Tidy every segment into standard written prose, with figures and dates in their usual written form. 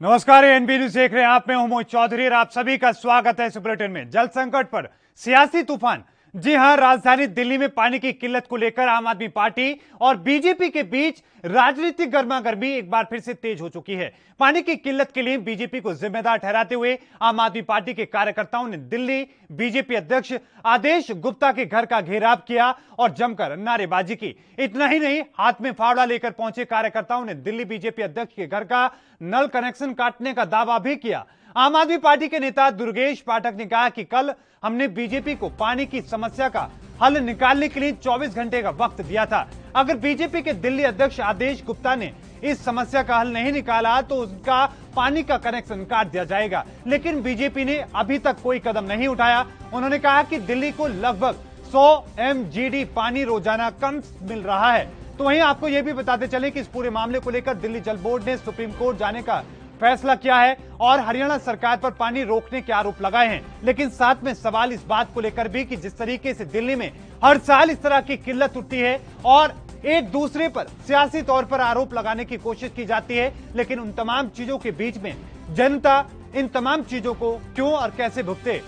नमस्कार, NB news देख रहे हैं आप। मैं हूं मोहित चौधरी और आप सभी का स्वागत है इस बुलेटिन में। जल संकट पर सियासी तूफान। जी हां, राजधानी दिल्ली में पानी की किल्लत को लेकर आम आदमी पार्टी और बीजेपी के बीच राजनीतिक गर्मागर्मी एक बार फिर से तेज हो चुकी है। पानी की किल्लत के लिए बीजेपी को जिम्मेदार ठहराते हुए आम आदमी पार्टी के कार्यकर्ताओं ने दिल्ली बीजेपी अध्यक्ष आदेश गुप्ता के घर का घेराव किया और जमकर नारेबाजी की। इतना ही नहीं, हाथ में फावड़ा लेकर पहुंचे कार्यकर्ताओं ने दिल्ली बीजेपी अध्यक्ष के घर का नल कनेक्शन काटने का दावा भी किया। आम आदमी पार्टी के नेता दुर्गेश पाठक ने कहा कि कल हमने बीजेपी को पानी की समस्या का हल निकालने के लिए 24 घंटे का वक्त दिया था। अगर बीजेपी के दिल्ली अध्यक्ष आदेश गुप्ता ने इस समस्या का हल नहीं निकाला तो उनका पानी का कनेक्शन काट दिया जाएगा। लेकिन बीजेपी ने अभी तक कोई कदम नहीं उठाया। उन्होंने कहा कि दिल्ली को लगभग 100 MGD पानी रोजाना कम मिल रहा है। तो वहीं आपको यह भी बताते चले कि इस पूरे मामले को लेकर दिल्ली जल बोर्ड ने सुप्रीम कोर्ट जाने का फैसला किया है और हरियाणा सरकार पर पानी रोकने के आरोप लगाए हैं। लेकिन साथ में सवाल इस बात को लेकर भी कि जिस तरीके से दिल्ली में हर साल इस तरह की किल्लत उठती है और एक दूसरे पर सियासी तौर पर आरोप लगाने की कोशिश की जाती है, लेकिन उन तमाम चीजों के बीच में जनता इन तमाम चीजों को क्यों और कैसे भुगते।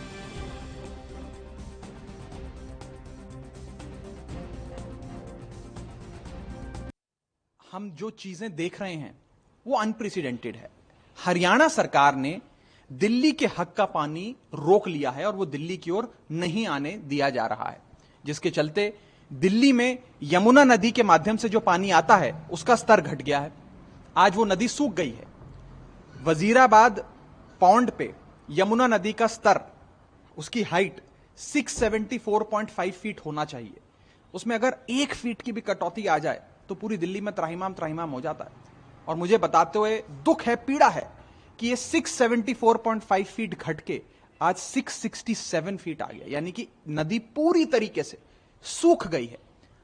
हम जो चीजें देख रहे हैं वो अनप्रेसिडेंटेड है। हरियाणा सरकार ने दिल्ली के हक का पानी रोक लिया है और वो दिल्ली की ओर नहीं आने दिया जा रहा है, जिसके चलते दिल्ली में यमुना नदी के माध्यम से जो पानी आता है उसका स्तर घट गया है। आज वो नदी सूख गई है। वजीराबाद पौंड पे यमुना नदी का स्तर, उसकी हाइट 674.5 फीट होना चाहिए। उसमें अगर 1 फीट की भी कटौती आ जाए तो पूरी दिल्ली में त्राहिमाम त्राहिमाम हो जाता है। और मुझे बताते हुए दुख है, पीड़ा है कि ये 674.5 फीट घट के आज 667 फीट आ गया, यानी कि नदी पूरी तरीके से सूख गई है।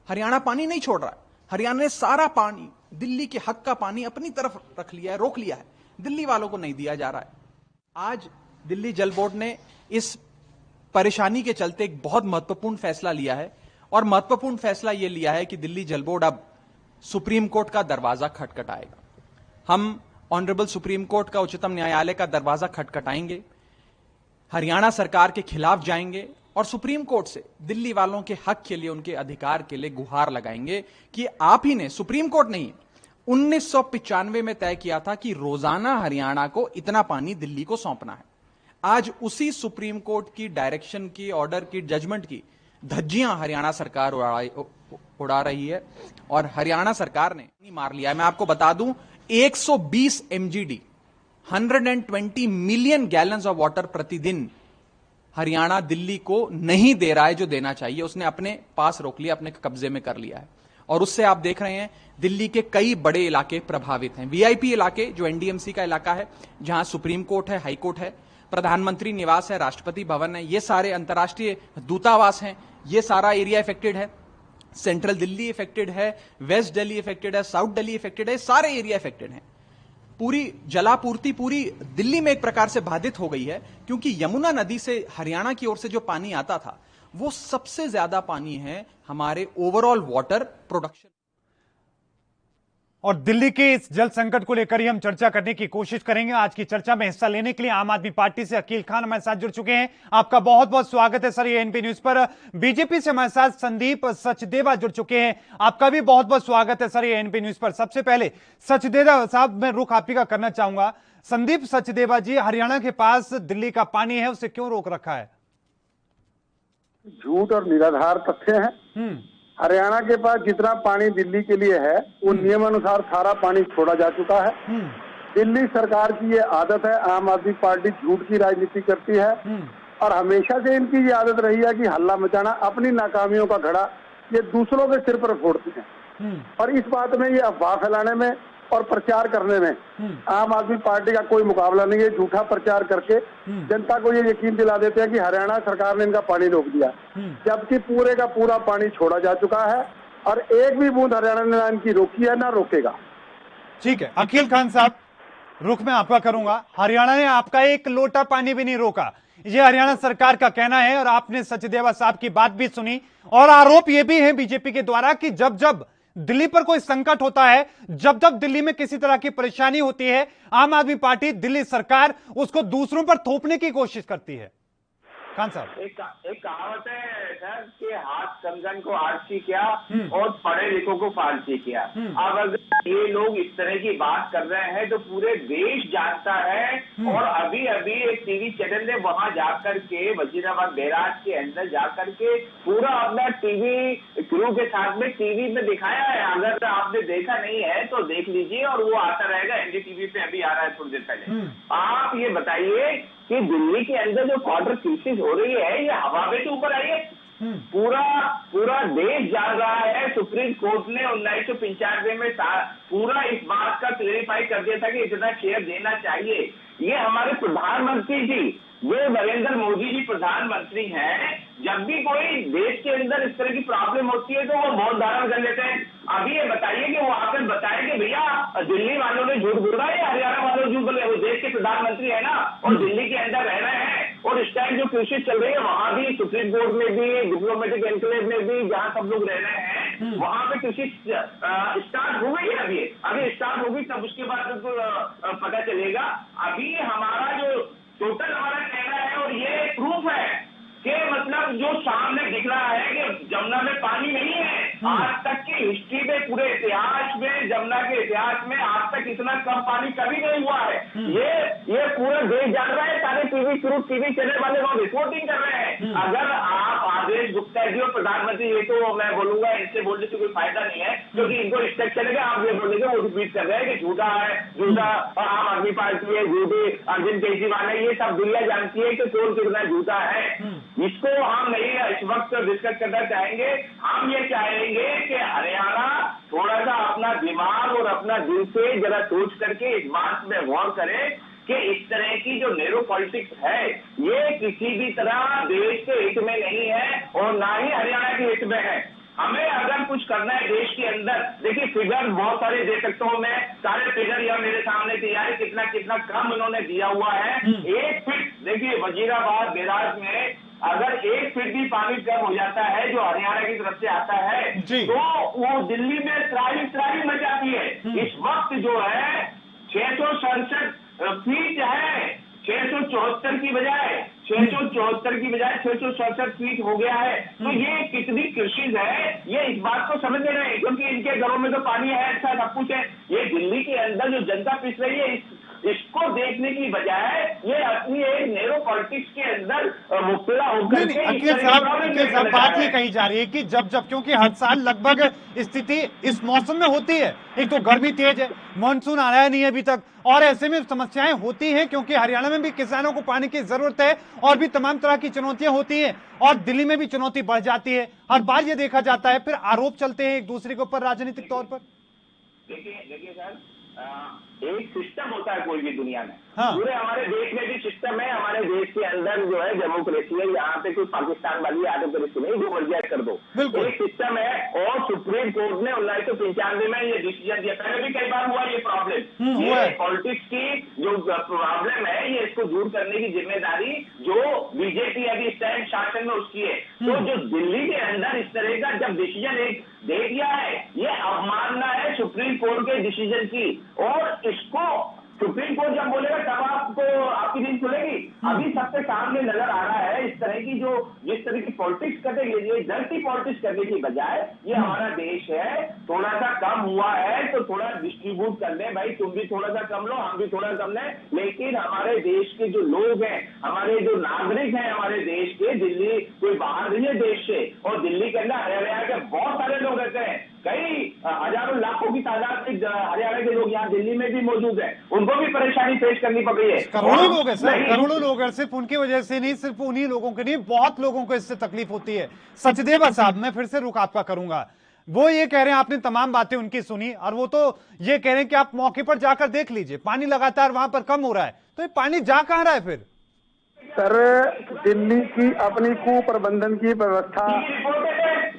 हरियाणा पानी नहीं छोड़ रहा है। हरियाणा ने सारा पानी, दिल्ली के हक का पानी अपनी तरफ रख लिया है, रोक लिया है। दिल्ली वालों को नहीं दिया जा रहा है। आज दिल्ली जल बोर्ड ने इस परेशानी के चलते एक बहुत महत्वपूर्ण फैसला लिया है और महत्वपूर्ण फैसला यह लिया है कि दिल्ली जल बोर्ड अब सुप्रीम कोर्ट का दरवाजा खटखटाएगा। हम ऑनरेबल सुप्रीम कोर्ट का, उच्चतम न्यायालय का दरवाजा खटखटाएंगे, हरियाणा सरकार के खिलाफ जाएंगे और सुप्रीम कोर्ट से दिल्ली वालों के हक के लिए, उनके अधिकार के लिए गुहार लगाएंगे कि आप ही ने, सुप्रीम कोर्ट नहीं, 1995 में तय किया था कि रोजाना हरियाणा को इतना पानी दिल्ली को सौंपना है। आज उसी सुप्रीम कोर्ट की डायरेक्शन की, ऑर्डर की, जजमेंट की धज्जियां हरियाणा सरकार उड़ा रही है और हरियाणा सरकार ने मार लिया है। मैं आपको बता दूं, 120 MGD 120 million gallons of water प्रतिदिन हरियाणा दिल्ली को नहीं दे रहा है जो देना चाहिए। उसने अपने पास रोक लिया, अपने कब्जे में कर लिया है और उससे आप देख रहे हैं दिल्ली के कई बड़े इलाके प्रभावित हैं। VIP इलाके जो NDMC का इलाका है, जहां सुप्रीम कोर्ट है, हाई कोर्ट है, प्रधानमंत्री निवास है, राष्ट्रपति भवन है, ये सारे अंतर्राष्ट्रीय दूतावास हैं, ये सारा एरिया इफेक्टेड है। सेंट्रल दिल्ली इफेक्टेड है, वेस्ट दिल्ली इफेक्टेड है, साउथ दिल्ली इफेक्टेड है, सारे एरिया इफेक्टेड हैं। पूरी जलापूर्ति पूरी दिल्ली में एक प्रकार से बाधित हो गई है, क्योंकि यमुना नदी से हरियाणा की ओर से जो पानी आता था वो सबसे ज्यादा पानी है हमारे ओवरऑल वाटर प्रोडक्शन। और दिल्ली के इस जल संकट को लेकर ही हम चर्चा करने की कोशिश करेंगे। आज की चर्चा में हिस्सा लेने के लिए आम आदमी पार्टी से अकील खान हमारे साथ जुड़ चुके हैं। आपका बहुत बहुत स्वागत है सर ये एनपी न्यूज पर। बीजेपी से हमारे साथ संदीप सचदेवा जुड़ चुके हैं। आपका भी बहुत बहुत स्वागत है सर ये एनपी न्यूज पर। सबसे पहले सचदेवा साहब, मैं रुख आप ही का करना चाहूंगा। संदीप सचदेवा जी, हरियाणा के पास दिल्ली का पानी है, उसे क्यों रोक रखा है? झूठ और निराधार तथ्य है। हरियाणा के पास जितना पानी दिल्ली के लिए है वो नियमानुसार सारा पानी छोड़ा जा चुका है। दिल्ली सरकार की ये आदत है, आम आदमी पार्टी झूठ की राजनीति करती है और हमेशा से इनकी ये आदत रही है कि हल्ला मचाना, अपनी नाकामियों का घड़ा ये दूसरों के सिर पर फोड़ती है। और इस बात में, ये अफवाह फैलाने में और प्रचार करने में आम आदमी पार्टी का कोई मुकाबला नहीं है। झूठा प्रचार करके जनता को ये यकीन दिला देते हैं कि हरियाणा सरकार ने इनका पानी रोक दिया, जबकि पूरे का पूरा पानी छोड़ा जा चुका है और एक भी बूंद हरियाणा ने ना इनकी रोकी है ना रोकेगा। ठीक है अकील खान साहब, रुख में आपका करूंगा। हरियाणा ने आपका एक लोटा पानी भी नहीं रोका, ये हरियाणा सरकार का कहना है और आपने सचदेवा साहब की बात भी सुनी और आरोप ये भी है बीजेपी के द्वारा कि जब जब दिल्ली पर कोई संकट होता है, जब जब दिल्ली में किसी तरह की परेशानी होती है, आम आदमी पार्टी, दिल्ली सरकार उसको दूसरों पर थोपने की कोशिश करती है। खान साहब, एक कहावत है सर कि हाथ कंगन को आरसी किया और पढ़े लिखों को फारसी किया। अब अगर ये लोग इस तरह की बात कर रहे हैं तो पूरे देश जानता है। और अभी अभी एक टीवी चैनल ने वहां जाकर के वजीराबाद बैराज के अंदर जाकर के पूरा अपना टीवी क्रू के साथ में टीवी में दिखाया है। अगर आपने देखा नहीं है तो देख लीजिए, और वो आता रहेगा एनडीटीवी पे, अभी आ रहा है थोड़ी देर पहले। आप ये बताइए कि दिल्ली के अंदर जो वाटर क्राइसिस हो रही है ये हवा में तो ऊपर आई है। पूरा देश जान रहा है। सुप्रीम कोर्ट ने 1995 में पूरा इस बात का क्लेरिफाई कर दिया था कि इतना शेयर देना चाहिए। ये हमारे प्रधानमंत्री जी, ये नरेंद्र मोदी जी प्रधानमंत्री हैं, जब भी कोई देश के अंदर इस तरह की प्रॉब्लम होती है तो वो मौन धारण कर लेते हैं। अभी ये बताइए कि वो आकर बताए कि भैया दिल्ली वालों ने झूठ बोला है या हरियाणा वालों ने झूठ बोले। वो देश के प्रधानमंत्री है ना, और दिल्ली के अंदर रह रहे हैं। और इस टाइम जो क्राइसिस चल रही है वहां भी, सुप्रीम कोर्ट में भी, डिप्लोमेटिक एनक्लेव में भी, जहां सब लोग रह रहे हैं वहां पे क्राइसिस स्टार्ट हो गई है। अभी स्टार्ट होगी तब उसके बाद तो पता चलेगा। अभी हमारा जो टोटल हमारा कहना है, और ये प्रूफ है कि मतलब जो सामने दिख रहा है कि जमुना में पानी नहीं है। आज तक की हिस्ट्री में, पूरे इतिहास में, जमुना के इतिहास में आज तक इतना कम पानी कभी नहीं हुआ है। ये पूरा देश जान रहा है। सारे टीवी चैनल वाले लोग रिपोर्टिंग कर रहे हैं। अगर आप आदेश गुप्ता जी और प्रधानमंत्री, ये तो मैं बोलूंगा इनसे बोलने से कोई फायदा नहीं है, क्योंकि इनको रिस्पेक्ट चलेगा। आप ये बोलेंगे वो रिपीट कर रहे हैं कि झूठा है, झूठा आम आदमी पार्टी है, झूठे अरविंद केजरीवाल है। ये सब दुनिया जानती है कि कौन कितना झूठा है। इसको हम नहीं इस वक्त डिस्कस करना चाहेंगे। हम ये चाहेंगे कि हरियाणा थोड़ा सा अपना दिमाग और अपना दिल से जरा सोच करके इस बात में गौर करे कि इस तरह की जो नेरो पॉलिटिक्स है ये किसी भी तरह देश के हित में नहीं है और ना ही हरियाणा के हित में है। हमें अगर कुछ करना है देश के अंदर, देखिए फिगर बहुत सारे दे सकता हूं मैं, सारे फिगर यहाँ मेरे सामने तैयार है, कितना कितना कम उन्होंने दिया हुआ है। 1 फीट, देखिए वजीराबाद बैराज में अगर 1 फीट भी पानी कम हो जाता है जो हरियाणा की तरफ से आता है तो वो दिल्ली में त्राही मच जाती है। इस वक्त जो है 667 फीट है, 674 की बजाय 667 फीट हो गया है। तो ये कितनी क्राइसिस है, ये इस बात को समझ नहीं रहे, क्योंकि इनके घरों में तो पानी है, अच्छा सब कुछ है। ये दिल्ली के अंदर जो जनता पिस रही है इसको देखने की बजाय ये अपनी एक नेरो पॉलिटिक्स के अंदर मुब्तला होकर के अखिलेश साहब बात ये कही जा रही है कि जब क्योंकि हर साल लगभग स्थिति इस मौसम में होती है, एक तो गर्मी तेज है, मानसून आया नहीं है अभी तक, और ऐसे में समस्याएं होती हैं क्योंकि हरियाणा में भी किसानों को पानी की जरूरत है और भी तमाम तरह की चुनौतियां होती हैं, और दिल्ली में भी चुनौती बढ़ जाती है। हर बार ये देखा जाता है, फिर आरोप चलते हैं एक दूसरे के ऊपर राजनीतिक तौर पर। देखिए सर, एक सिस्टम होता है कोई भी दुनिया में। हाँ। पूरे हमारे देश में भी सिस्टम है। हमारे देश के अंदर जो है डेमोक्रेसी है, यहाँ पे कोई पाकिस्तान वाली डेमोक्रेसी नहीं, जो मर्जी कर दो, एक सिस्टम है। और सुप्रीम कोर्ट ने 1995 में ये डिसीजन दिया। पहले भी कई बार हुआ ये प्रॉब्लम, ये पॉलिटिक्स की जो प्रॉब्लम है, ये इसको दूर करने की जिम्मेदारी जो बीजेपी अभी इस टाइम शासन में उसकी है। तो जो दिल्ली के अंदर इस तरह का जब डिसीजन एक दे दिया है, ये अवमानना है सुप्रीम कोर्ट के डिसीजन की। और इसको सुप्रीम कोर्ट जब बोलेगा तब आपको आपकी नींद खुलेगी। अभी सबके सामने नजर आ रहा है इस तरह की जो जिस तरह की पॉलिटिक्स करने के लिए डर्टी पॉलिटिक्स करने की बजाय ये हमारा देश है, थोड़ा सा कम हुआ है तो थोड़ा डिस्ट्रीब्यूट कर ले भाई, तुम भी थोड़ा सा कम लो, हम भी थोड़ा कम लें। लेकिन हमारे देश के जो लोग हैं, हमारे जो नागरिक हैं हमारे देश के, दिल्ली कोई बाहर नहीं है देश से, और दिल्ली के अंदर हरियाणा के बहुत सारे लोग रहते हैं, कई हजारों लाखों की तादाद में हरियाणा के लोग यहाँ दिल्ली में भी मौजूद हैं, उनको भी परेशानी फेस करनी पड़ रही है। करोड़ों लोग हैं सर, करोड़ों लोग हैं, सिर्फ उनकी वजह से नहीं, सिर्फ उन्हीं लोगों के नहीं, बहुत लोगों को इससे तकलीफ होती है। सचदेवा साहब, मैं फिर से रुख आपका करूंगा, वो ये कह रहे हैं, आपने तमाम बातें उनकी सुनी, और वो तो ये कह रहे हैं कि आप मौके पर जाकर देख लीजिए, पानी लगातार वहां पर कम हो रहा है, तो ये पानी जा कहां रहा है फिर? सर, दिल्ली की अपनी कुप्रबंधन की व्यवस्था,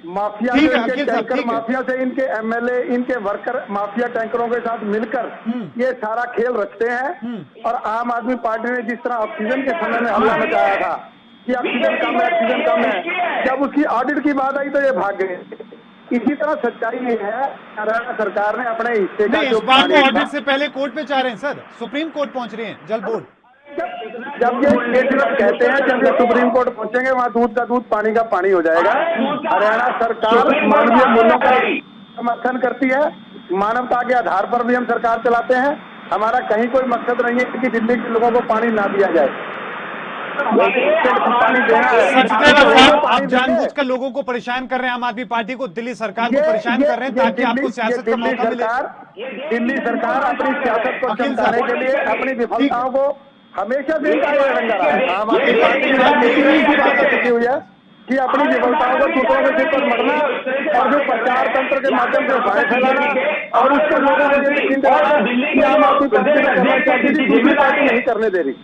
माफिया से, इनके टैंकर माफिया से, इनके एमएलए, इनके वर्कर माफिया टैंकरों के साथ मिलकर ये सारा खेल रचते हैं। और आम आदमी पार्टी ने जिस तरह ऑक्सीजन के समय में हमला मचाया था कि ऑक्सीजन कम है, जब उसकी ऑडिट की बात आई तो ये भाग गए। इसी तरह सच्चाई ये है, हरियाणा सरकार ने अपने हिस्से का नहीं, जो इस बार पानी वो था, ऑडिट से पहले कोर्ट पे जा रहे हैं सर, सुप्रीम कोर्ट पहुंच रहे हैं जल बोर्ड। जब ये केजरीवाल कहते हैं जब ये सुप्रीम कोर्ट पहुंचेंगे वहाँ दूध का दूध पानी का पानी हो जाएगा। हरियाणा सरकार मानवीय मूल्यों का समर्थन करती है, मानवता के आधार पर भी हम सरकार चलाते हैं। हमारा कहीं कोई मकसद नहीं है कि दिल्ली के लोगों को पानी ना दिया जाए, पानी देना है। सचदेव साहब, आप जानबूझकर लोगों को परेशान कर रहे हैं, आम आदमी पार्टी को, दिल्ली सरकार को परेशान कर रहे हैं ताकि आपको सियासत का मौका मिले। दिल्ली सरकार अपनी सियासत को चमकाने के लिए अपनी विफलताओं को हमेशा से रंगा रहा है। आम आदमी पार्टी की बात की हुई है कि अपनी विफलताओं को दूसरों के सिर पर मरना और जो प्रचार तंत्र के माध्यम से अफवाहें फैलाना और उसको लोगों को ये यकीन दिलाना कि आम आदमी पार्टी का करना चाहती थी, दूसरी पार्टी नहीं करने दे रही।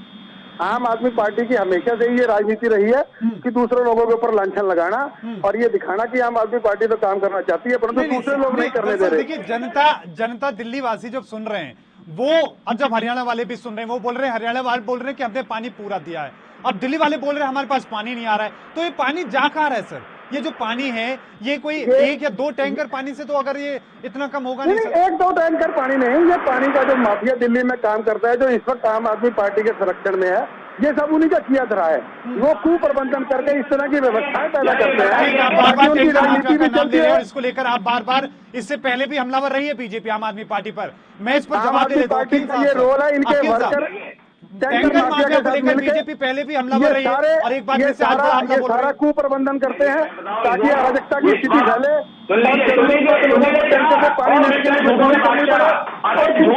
आम आदमी पार्टी की हमेशा से ये राजनीति रही है कि दूसरे लोगों के ऊपर लांछन लगाना और ये दिखाना कि आम आदमी पार्टी तो काम करना चाहती है, परंतु दूसरे लोग नहीं करने दे रहे। देखिए, जनता दिल्ली वासी जब सुन रहे हैं वो, और जब हरियाणा वाले भी सुन रहे हैं, वो बोल रहे हैं, हरियाणा वाले बोल रहे हैं कि हमने पानी पूरा दिया है, अब दिल्ली वाले बोल रहे हैं हमारे पास पानी नहीं आ रहा है। तो ये पानी जा कहाँ रहा है सर? ये जो पानी है ये कोई एक या दो टैंकर पानी से तो अगर ये इतना कम होगा नहीं सर? एक दो टैंकर पानी नहीं, ये पानी का जो माफिया दिल्ली में काम करता है, जो इस वक्त आम आदमी पार्टी के संरक्षण में है, ये सब उन्हीं का किया धरा है। वो कुप्रबंधन करके इस तरह की व्यवस्थाएं पैदा करते हैं। बार-बार उनकी राजनीति भी चलती है और इसको लेकर आप बार-बार, इससे पहले भी हमलावर रही है बीजेपी आम आदमी पार्टी पर। मैं इस पर जवाब दे देता हूं। पार्टी का ये रोल है, इनके वर्कर टैंकर माफिया को लेकर बीजेपी पहले भी हमलावर रही है और एक बार से आज हमला बोल रहे हैं। सारा कुप्रबंधन करते हैं ताकि अराजकता की स्थिति फैले और जरूरतमंद लोगों को टैंकर से पानी लेने के लिए भुगतान करनी पड़े और दिल्ली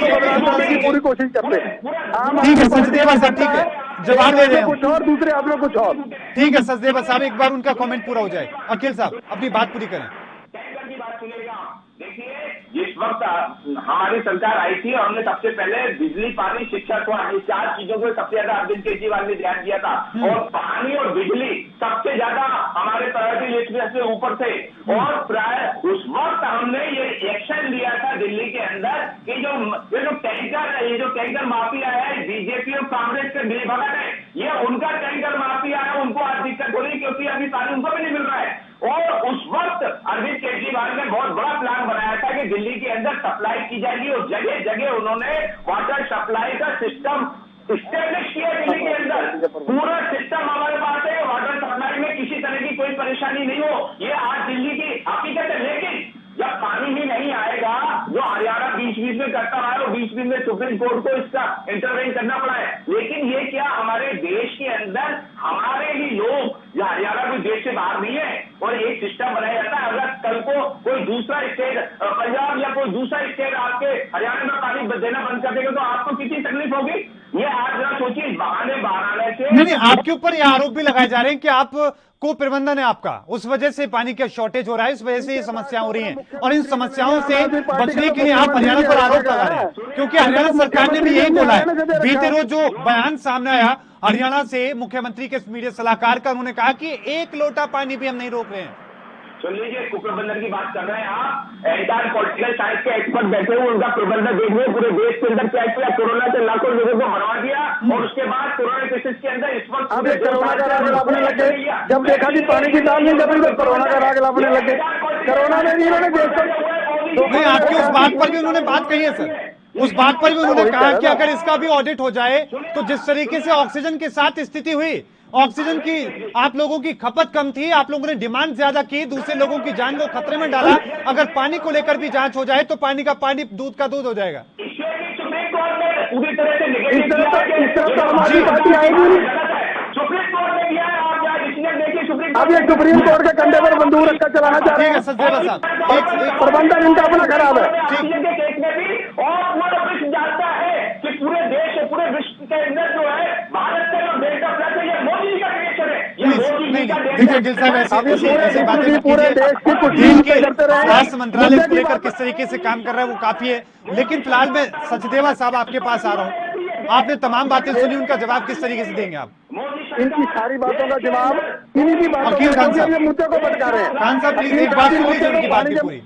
सरकार की पूरी कोशिश करते हैं। ठीक है सचदेवा साहब, ठीक है, जवाब दे रहे हैं कुछ और, दूसरे आप लोग कुछ और। ठीक है सचदेवा साहब, एक बार उनका कमेंट पूरा हो जाए। अखिल साहब अपनी बात पूरी करें। देखिए, जिस वक्त हमारी सरकार आई थी और हमने सबसे पहले बिजली, पानी, शिक्षा, स्वास्थ्य, चार चीजों को सबसे ज्यादा अरविंद केजरीवाल ने ध्यान दिया था और पानी और बिजली सबसे ज्यादा हमारे प्रायोरिटी लिस्ट में से ऊपर थे। और प्राय उस वक्त हमने ये एक्शन लिया था दिल्ली के अंदर कि ये जो टैंकर माफिया है, बीजेपी और कांग्रेस के मिलीभगत है, ये उनका टैंकर माफिया है, उनको आज दिक्कत हो रही क्योंकि अभी पानी उनको भी नहीं मिल रहा है। और उस वक्त अरविंद केजरीवाल ने बहुत बड़ा प्लान बनाया था कि दिल्ली के अंदर सप्लाई की जाएगी और जगह जगह उन्होंने वाटर सप्लाई का सिस्टम स्टैब्लिश किया। दिल्ली के अंदर पूरा सिस्टम हमारे पास है, वाटर सप्लाई में किसी तरह की कोई परेशानी नहीं हो, ये आज दिल्ली की हकीकत है। लेकिन जब पानी ही नहीं आएगा, जो हरियाणा बीच में करता रहा है और बीच में सुप्रीम कोर्ट को इसका इंटरवेन करना पड़ा है। लेकिन ये क्या हमारे देश के अंदर हमारे ही लोग, या हरियाणा भी देश से बाहर नहीं है, और एक सिस्टम बनाया जाता है। अगर कल को कोई दूसरा स्टेट, पंजाब या कोई दूसरा स्टेट आपके हरियाणा में पानी देना बंद कर देगा तो आपको कितनी तकलीफ होगी? ये आप जरा सोचिए, बहाने बाहर आने से। नहीं, आपके ऊपर ये आरोप भी लगाए जा रहे हैं कि आप को प्रबंधन है आपका, उस वजह से पानी का शॉर्टेज हो रहा है, इस वजह से ये समस्या हो रही है और इन समस्याओं से बचने के लिए आप हरियाणा पर आरोप लगा रहे हैं, क्योंकि हरियाणा सरकार ने भी यही बोला है। बीते रोज जो बयान सामने आया हरियाणा से मुख्यमंत्री के मीडिया सलाहकार का, उन्होंने कहा कि एक लोटा पानी भी हम नहीं रोक रहे हैं। सुन लीजिए, कुप्रबंधन की बात कर रहे हैं आप, एंटायर पॉलिटिकल साइंस के एक्सपर्ट बैठे हुए, उनका प्रबंधन देखिए, पूरे देश के अंदर क्या किया, कोरोना से लाखों लोगों को मरवा दिया और उसके बाद कोरोना केसेस के अंदर इस वक्त कोरोना का राग लापने लगे। जब देखा कि पानी की दाम नहीं जब कोरोना का राग लापने लगे, कोरोना में भी इन्होंने देश को नहीं, आपकी उस बात पर भी उन्होंने बात कही है सर, उस बात पर भी उन्होंने कहा कि अगर इसका भी ऑडिट हो जाए तो जिस तरीके से ऑक्सीजन के साथ स्थिति हुई, ऑक्सीजन की आप लोगों की खपत कम थी, आप लोगों ने डिमांड ज्यादा की, दूसरे लोगों की जान को खतरे में डाला, अगर पानी को लेकर भी जांच हो जाए तो पानी का पानी, दूध का दूध हो जाएगा। पूरी तरह से हमारी पार्टी आएगी। सुप्रीम कोर्ट ने किया है, आप यहाँ डिसीजन देखिए, अब ये सुप्रीम कोर्ट के कंधे पर बंदूक रखकर चलाना चाह रहे हैं। सचदेवा साहब, प्रबंधन इनका अपना खराब है। केस में भी और पूरा विश्व जानता है कि पूरे देश और पूरे विश्व के अंदर जो है भारत का जो डेल्टा प्लस है, ये मोदी जी का क्रिएशन है, ये मोदी जी का देखिए गिल साहब, ऐसी बातें पूरे देश की कुछ देश के स्वास्थ्य मंत्रालय को लेकर किस तरीके से काम कर रहा है वो काफी है। लेकिन फिलहाल मैं सचदेवा साहब आपके पास आ रहा हूँ, आपने तमाम बातें सुनी, उनका जवाब किस तरीके से देंगे आप? इनकी सारी बातों का जवाब इन्हीं की बातों के मुद्दे को भटका रहे हैं। खान साहब प्लीज एक बात सुन लीजिए उनकी बात पूरी।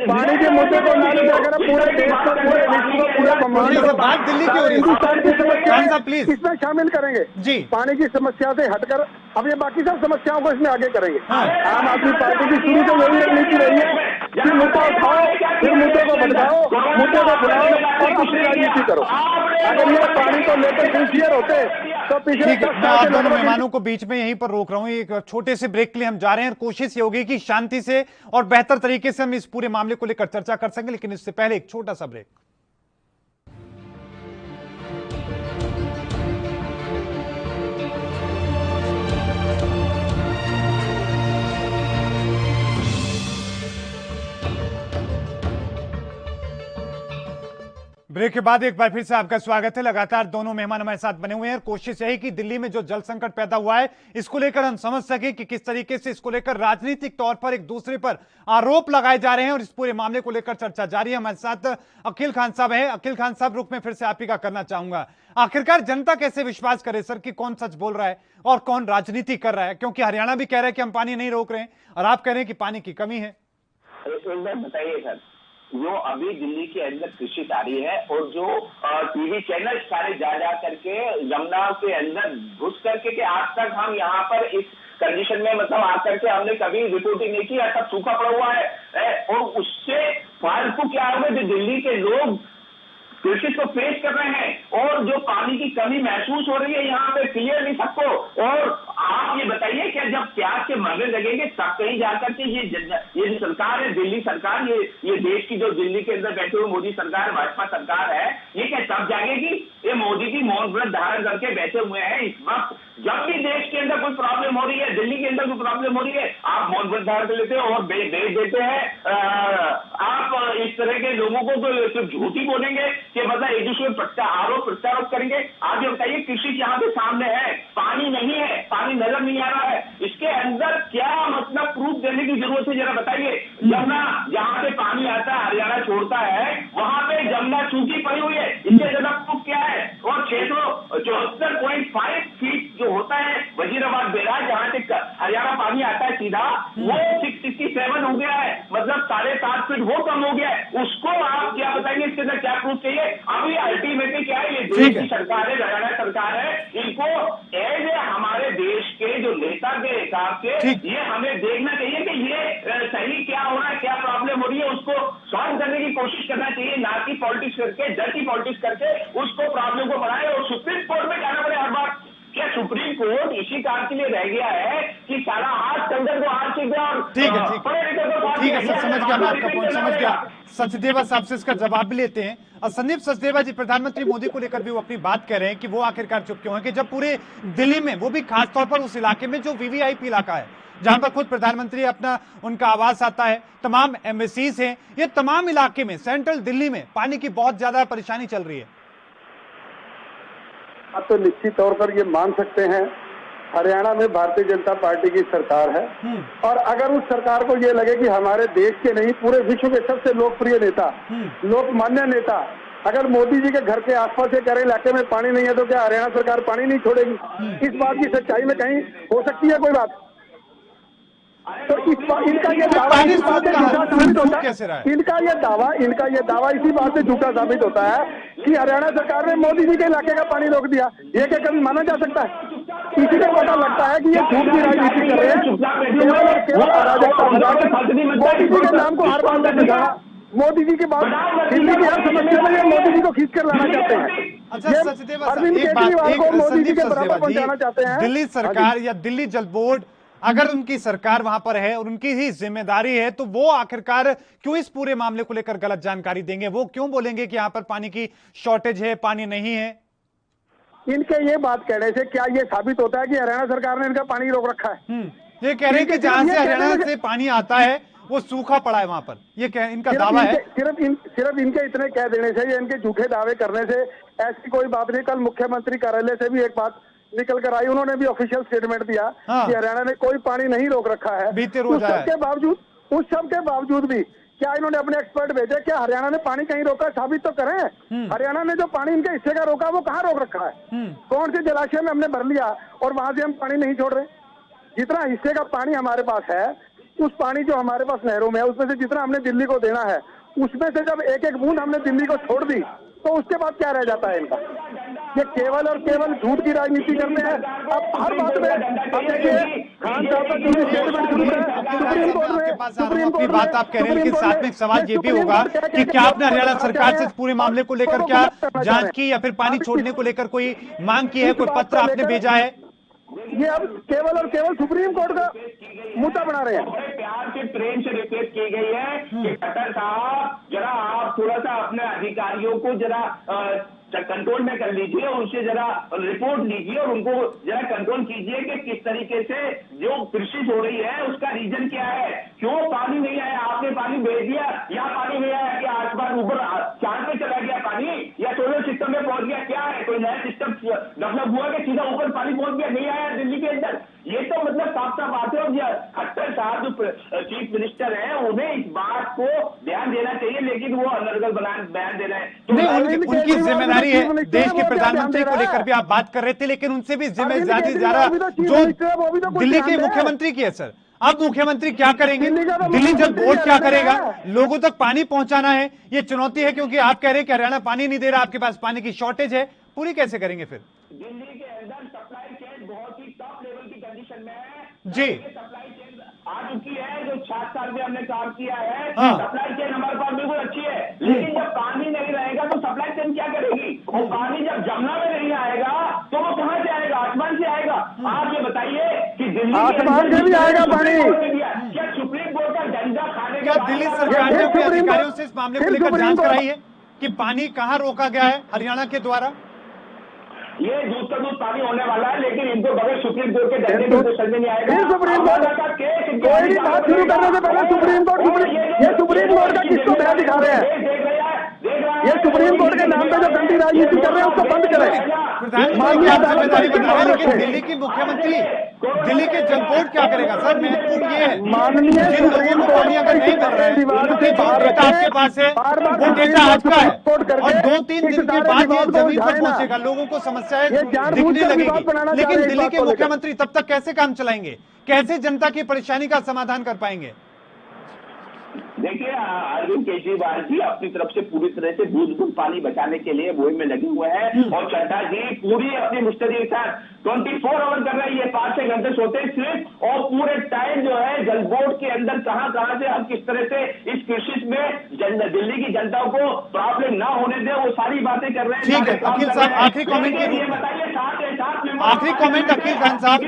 पानी के मुद्दे को ना लेकर पूरे देश को, पूरे विश्व को पूरे ब्रह्मांड को बात दिल्ली की हो रही है। हिंदुस्तान की समस्या प्लीज इसमें शामिल करेंगे जी। पानी की समस्या से हटकर अब ये बाकी सब समस्याओं को इसमें आगे करेंगे। आम आदमी पार्टी की शुरू से यही रणनीति रही है कि मुद्दा उठाओ, फिर मुद्दे को भटकाओ, मुद्दे को बुलाओ और अपनी राजनीति करो। अगर ये पानी को लेकर सिंसियर होते तो पिछले ठीक है, 10 मैं साल आप से दोनों लगभग मेहमानों को बीच में यहीं पर रोक रहा हूं। एक छोटे से ब्रेक के लिए हम जा रहे हैं। कोशिश ये होगी कि शांति से और बेहतर तरीके से हम इस पूरे मामले को लेकर चर्चा कर सकें, लेकिन इससे पहले एक छोटा सा ब्रेक। ब्रेक के बाद एक बार फिर से आपका स्वागत है। लगातार दोनों मेहमान हमारे साथ बने हुए हैं। कोशिश यही कि दिल्ली में जो जल संकट पैदा हुआ है इसको लेकर हम समझ सके कि किस तरीके से इसको लेकर राजनीतिक तौर पर एक दूसरे पर आरोप लगाए जा रहे हैं और इस पूरे मामले को लेकर चर्चा जारी है। हमारे साथ अखिल खान साहब हैं। अखिल खान साहब, रुख में फिर से आप ही का करना चाहूंगा। आखिरकार जनता कैसे विश्वास करे सर कि कौन सच बोल रहा है और कौन राजनीति कर रहा है? क्योंकि हरियाणा भी कह रहा है कि हम पानी नहीं रोक रहे हैं और आप कह रहे हैं कि पानी की कमी है। एक बार बताइए सर, जो अभी दिल्ली के अंदर कृषि कार्य है और जो टीवी चैनल सारे जा करके यमुना के अंदर घुस करके कि आज तक हम यहाँ पर इस कंडीशन में मतलब आकर के हमने कभी रिपोर्टिंग नहीं की, ऐसा सूखा पड़ा हुआ है और उससे फालतू क्या होगा जो दिल्ली के लोग कृषि को फेस कर रहे हैं और जो पानी की कमी महसूस हो रही है यहाँ पे क्लियरली सबको। और आप ये बताइए कि जब प्याज के मरने लगेंगे तब कहीं जाकर के ये जो सरकार है, दिल्ली सरकार, ये देश की जो दिल्ली के अंदर बैठे हुए मोदी सरकार, भाजपा सरकार है, ये क्या तब जागेगी? ये मोदी जी मौन व्रत धारण करके बैठे हुए हैं इस वक्त। जब भी देश के अंदर कोई प्रॉब्लम हो रही है, दिल्ली के अंदर कोई प्रॉब्लम हो रही है, आप मौन व्रत धारण कर लेते हैं और भेज देते हैं। आप इस तरह के लोगों को तो सिर्फ झूठी बोलेंगे कि मतलब एक दूसरे पर आरोप प्रत्यारोप करेंगे। आप ये बताइए, कृषि यहाँ पे सामने है, पानी नहीं है, पानी नजर नहीं आ रहा है, इसके अंदर क्या मतलब प्रूफ देने की जरूरत है? जरा बताइए। यमुना जहाँ पे पानी आता है, हरियाणा छोड़ता है, वहां पे यमुना सूखी पड़ी हुई है, इससे ज्यादा प्रूफ क्या है? और 674.5 फीट जो होता है वजीराबाद बैराज जहाँ से हरियाणा पानी आता है सीधा, वो 667 हो गया है, मतलब 7.5 फीट वो कम हो गया है। उसको आप क्या बताएंगे? इसके अंदर क्या प्रूफ चाहिए? अभी अल्टीमेटली क्या है, ये देश की सरकार है, हरियाणा सरकार है, इनको एज हमारे देश के जो नेता के हिसाब से ये हमें देखना चाहिए कि ये सही क्या हो रहा है, क्या प्रॉब्लम हो रही है, उसको सॉल्व करने की कोशिश करना चाहिए, ना कि पॉलिटिक्स करके, डर्टी पॉलिटिक्स करके उसको प्रॉब्लम को बढ़ाए और सुप्रीम कोर्ट में जाना पड़े हर बार। क्या सुप्रीम कोर्ट इसी काम के लिए रह गया है कि सारा हाथ कंगन को हाथ से दिया? ठीक है सर, समझ गया मैं आपका पॉइंट, समझ गया। सचदेवा साहब से इसका जवाब भी लेते हैं। और संदीप सचदेवा जी, प्रधानमंत्री मोदी को लेकर भी वो अपनी बात कह रहे हैं कि वो आखिरकार चुप क्यों है कि जब पूरे दिल्ली में, वो भी खासतौर पर उस इलाके में जो वीवीआईपी इलाका है जहां पर खुद प्रधानमंत्री अपना उनका आवास आता है, तमाम एम्बेसीज हैं, ये तमाम इलाके में, सेंट्रल दिल्ली में पानी की बहुत ज्यादा परेशानी चल रही है। आप तो निश्चित तौर पर ये मान सकते हैं, हरियाणा में भारतीय जनता पार्टी की सरकार है और अगर उस सरकार को ये लगे कि हमारे देश के नहीं पूरे विश्व के सबसे लोकप्रिय नेता, लोकमान्य नेता अगर मोदी जी के घर के आसपास के करे इलाके में पानी नहीं है तो क्या हरियाणा सरकार पानी नहीं छोड़ेगी? इस बात की सच्चाई में कहीं हो सकती है कोई बात? तो इनका ये दावा इसी बात से झूठा साबित होता है, इनका ये दावा इसी बात से झूठा साबित होता है कि हरियाणा सरकार ने मोदी जी के इलाके का पानी रोक दिया। ये क्या कभी माना जा सकता है? इसी को पता लगता है कि ये झूठ की राजनीति कर रहे हैं, केवल और केवल अराजकता मोदी जी के नाम को हर बात में दिखाना, मोदी जी के बाद दिल्ली की हर समस्या में ये मोदी जी को खींच कर लाना चाहते हैं। अच्छा सचदेवा साहब, अरविंद एक बात, केजरीवाल को मोदी जी संदीप के बराबर सचदेवा पहुंचाना चाहते जी, हैं। दिल्ली सरकार या दिल्ली जल बोर्ड, अगर उनकी सरकार वहां पर है और उनकी ही जिम्मेदारी है, तो वो आखिरकार क्यों इस पूरे मामले को लेकर गलत जानकारी देंगे? वो क्यों बोलेंगे कि यहां पर पानी की शॉर्टेज है, पानी नहीं है? इनके ये बात कहने से क्या ये साबित होता है कि हरियाणा सरकार ने इनका पानी रोक रखा है? ये कह रहे हैं कि जहां से हरियाणा से पानी आता है वो सूखा पड़ा है वहां पर, ये इनका दावा है। सिर्फ इनके इतने कह देने से, ये इनके झूठे दावे करने से ऐसी कोई बात नहीं। कल मुख्यमंत्री कार्यालय से भी एक बात निकल कर आई, उन्होंने भी ऑफिशियल स्टेटमेंट दिया कि हरियाणा ने कोई पानी नहीं रोक रखा है। बीते रोज उस सब के बावजूद भी क्या इन्होंने अपने एक्सपर्ट भेजे? क्या हरियाणा ने पानी कहीं रोका? साबित तो करें। हरियाणा ने जो पानी इनके हिस्से का रोका वो कहाँ रोक रखा है? कौन से जलाशय में हमने भर लिया और वहां से हम पानी नहीं छोड़ रहे? जितना हिस्से का पानी हमारे पास है, उस पानी जो हमारे पास नहरों में है, उसमें से जितना हमने दिल्ली को देना है, उसमें से जब एक एक बूंद हमने दिल्ली को छोड़ दी तो उसके बाद क्या रह जाता है इनका? ये केवल और केवल झूठ की राजनीति करते हैं। अब हर बात में अब देखिए खान साहब का जो स्टेटमेंट सुन रहे हैं सुप्रीम कोर्ट में, सुप्रीम कोर्ट बात आप कह रहे हैं, लेकिन साथ में एक सवाल ये भी होगा कि क्या आपने हरियाणा सरकार से इस पूरे मामले को लेकर क्या जांच की या फिर पानी छोड़ने को लेकर कोई मांग की है, कोई पत्र आपने भेजा है? ये अब केवल और केवल सुप्रीम कोर्ट का मुद्दा बना रहे हैं। बड़े प्यार से प्रेम से रिक्वेस्ट की गई है कि खट्टर साहब जरा आप थोड़ा सा अपने अधिकारियों को जरा कंट्रोल में कर लीजिए, उनसे जरा रिपोर्ट लीजिए और उनको जरा कंट्रोल कीजिए कि किस तरीके से जो क्राइसिस हो रही है उसका रीजन क्या है, क्यों पानी नहीं आया, आपने पानी भेज दिया या पानी नहीं आया कि आसमान ऊपर चांद पे चला गया पानी या सोलर सिस्टम में पहुंच गया, क्या है कोई नया सिस्टम डेवलप हुआ कि सीधा ऊपर पानी पहुंच गया, नहीं आया दिल्ली के अंदर? ये तो मतलब साफ साफ बात है। और खट्टर साहब जो चीफ मिनिस्टर है उन्हें इस बात को ध्यान देना चाहिए, लेकिन वो अनर्गल बयान दे रहे हैं। तो उनकी जिम्मेदारी है, देश के प्रधानमंत्री को लेकर भी आप बात कर रहे थे, लेकिन उनसे भी जिम्मेदारी ज्यादा जो दिल्ली के मुख्यमंत्री की है। सर अब मुख्यमंत्री क्या करेंगे? दिल्ली जल बोर्ड क्या करेगा? लोगों तक पानी पहुंचाना है, ये चुनौती है, क्योंकि आप कह रहे हैं कि हरियाणा पानी नहीं दे रहा, आपके पास पानी की शॉर्टेज है, पूरी कैसे करेंगे फिर? दिल्ली के अंदर सप्लाई चेन बहुत ही टॉप लेवल की कंडीशन में है जी। सप्लाई चेन आ चुकी है, जो 7 साल में हमने काम किया है, हाँ। सप्लाई चेन हमारे पास बिल्कुल अच्छी है, लेकिन जब पानी नहीं रहेगा तो सप्लाई चेन क्या करेगी? और पानी जब जमुना में नहीं आएगा तो वो कहां से आएगा? आसमान से आएगा। आप ये बताइए कि दिल्ली आसमान से भी आएगा पानी? क्या सुप्रीम कोर्ट का डंडा खाने क्या दिल्ली सरकार ने अपने अधिकारियों से इस मामले को लेकर जांच कराई है कि पानी कहां रोका गया है हरियाणा के द्वारा? ये दूध का दूध पानी होने वाला है, लेकिन इनको बगैर सुप्रीम कोर्ट के डंडे को तो समझ नहीं आएगा। सुप्रीम कोर्ट का केस कोई भी बात शुरू करने से पहले सुप्रीम कोर्ट ये सुप्रीम कोर्ट का किसको भय दिखा रहे हैं? ये सुप्रीम कोर्ट के नाम पे जो गंदी राजनीति कर रहे हैं उसको बंद करें। प्रधानमंत्री आप जिम्मेदारी बता रहे हैं, लेकिन दिल्ली की मुख्यमंत्री, दिल्ली के जल बोर्ड क्या करेगा? सर महत्वपूर्ण ये है, माननीय जिन लोगों को पानी अगर नहीं मिल रहा है, उनके जो डेटा आपके पास है वो डेटा आज का है, और 2-3 दिन के बाद ये जमीन पर पहुंचेगा, लोगों को समस्याएं दिखने लगेगी। लेकिन दिल्ली के मुख्यमंत्री तब तक कैसे काम चलाएंगे? कैसे जनता की परेशानी का समाधान कर पाएंगे? देखिए अरविंद केजरीवाल जी अपनी तरफ से पूरी तरह से बूंद बूंद पानी बचाने के लिए मुहिम में लगे हुए हैं, और चड्ढा जी पूरी अपनी मुस्तैदी के साथ 24 आवर कर रहे हैं, 5-6 घंटे सोते हैं सिर्फ, और पूरे टाइम जो है जल बोर्ड के अंदर कहां से हम किस तरह से इस क्राइसिस में दिल्ली की जनता को प्रॉब्लम ना होने दे, वो सारी बातें कर रहे हैं। ठीक है अखिल साहब, आखिरी कमेंट के रूप में बताइए, सात आखिरी कमेंट अखिल खान साहब।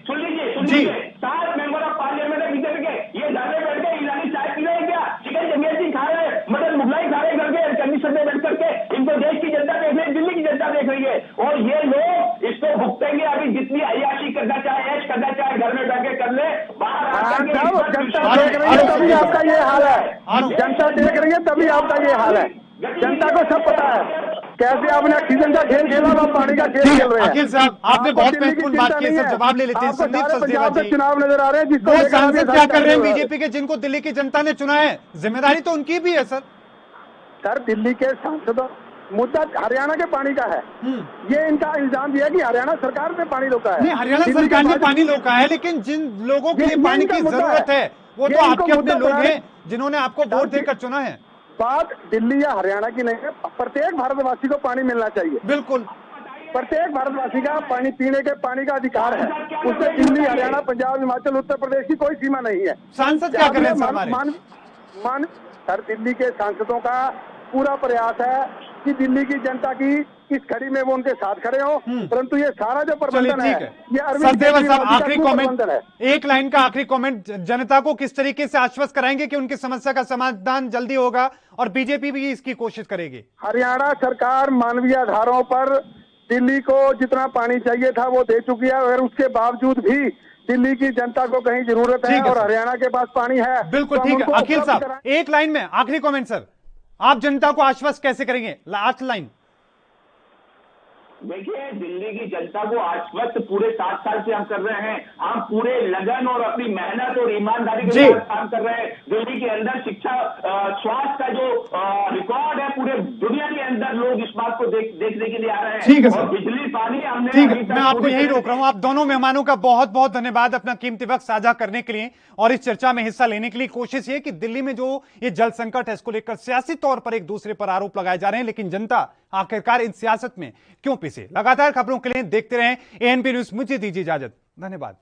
सुन लीजिए 7 मेंबर ऑफ पार्लियामेंट है बीजेपी के, ये घर में बैठ के ईरानी चाय पी रहे हैं क्या? चिकन जमीयती खा रहे हैं, मटन मुगलाई खा रहे हैं करके एयर कंडीशन में बैठ करके? इनको देश की जनता देख रही है, दिल्ली की जनता देख रही है, और ये लोग इसको भुगतेंगे। अभी जितनी अय्याशी करना चाहे, ऐश करना चाहे, घर में बैठ के कर ले, बाहर जनता देख रही है तभी आपका ये हाल है। जनता देख रही है तभी आपका ये हाल है। जनता को सब पता है कैसे आपने ऑक्सीजन का खेल खेला और पानी का खेल खेल रहे हैं। अखिल साहब आपने बहुत महत्वपूर्ण बात की है, सब जवाब ले लेते हैं। संदीप सचदेवा जी, चुनाव नजर आ रहे हैं, जिसको वो सांसद क्या कर रहे हैं बीजेपी के, जिनको दिल्ली की जनता ने चुना है? जिम्मेदारी तो उनकी भी है सर। दिल्ली के सांसदों मुद्दा हरियाणा के पानी का है, ये इनका इल्जाम दिया कि हरियाणा सरकार ने पानी रोका है। नहीं, हरियाणा सरकार ने पानी रोका है, लेकिन जिन लोगों के लिए पानी की जरूरत है वो तो आपके अपने लोग हैं जिन्होंने आपको वोट देकर चुना है। बात दिल्ली या हरियाणा की नहीं है, प्रत्येक भारतवासी को पानी मिलना चाहिए। बिल्कुल, प्रत्येक भारतवासी का पानी पीने के पानी का अधिकार है, उससे दिल्ली, हरियाणा, पंजाब, हिमाचल, उत्तर प्रदेश की कोई सीमा नहीं है। सांसद क्या कर रहे हैं सर? दिल्ली के सांसदों का पूरा प्रयास है कि दिल्ली की जनता की इस खड़ी में वो उनके साथ खड़े हो, परंतु ये सारा जो प्रबंधन है ये अरविंद केजरीवाल का आखिरी कमेंट है। एक लाइन का आखिरी कमेंट, जनता को किस तरीके से आश्वस्त कराएंगे कि उनकी समस्या का समाधान जल्दी होगा और बीजेपी भी इसकी कोशिश करेगी? हरियाणा सरकार मानवीय आधारों पर दिल्ली को जितना पानी चाहिए था वो दे चुकी है, और उसके बावजूद भी दिल्ली की जनता को कहीं जरूरत है और हरियाणा के पास पानी है। बिल्कुल ठीक है अखिल साहब, एक लाइन में आखिरी कमेंट सर, आप जनता को आश्वस्त कैसे करेंगे? Last line. देखिए दिल्ली की जनता को आश्वस्त पूरे 7 साल से हम कर रहे हैं, हम पूरे लगन और अपनी मेहनत और ईमानदारी के साथ काम कर रहे हैं। दिल्ली के अंदर शिक्षा स्वास्थ्य का जो रिकॉर्ड है पूरे दुनिया के अंदर अंदर लोग इस बात को देखने के लिए आ रहे हैं। ठीक है सर। और बिजली पानी हमने ठीक अभी है, तक मैं आपको पूरी यही तरह रोक रहा हूं। आप दोनों मेहमानों का बहुत बहुत धन्यवाद अपना कीमती वक्त साझा करने के लिए और इस चर्चा में हिस्सा लेने के लिए। कोशिश ये कि दिल्ली में जो ये जल संकट है इसको लेकर सियासी तौर पर एक दूसरे पर आरोप लगाए जा रहे हैं, लेकिन जनता आखिरकार इन सियासत में क्यों पिसे। लगातार खबरों के लिए देखते रहें एएनपी न्यूज। मुझे दीजिए इजाजत, धन्यवाद।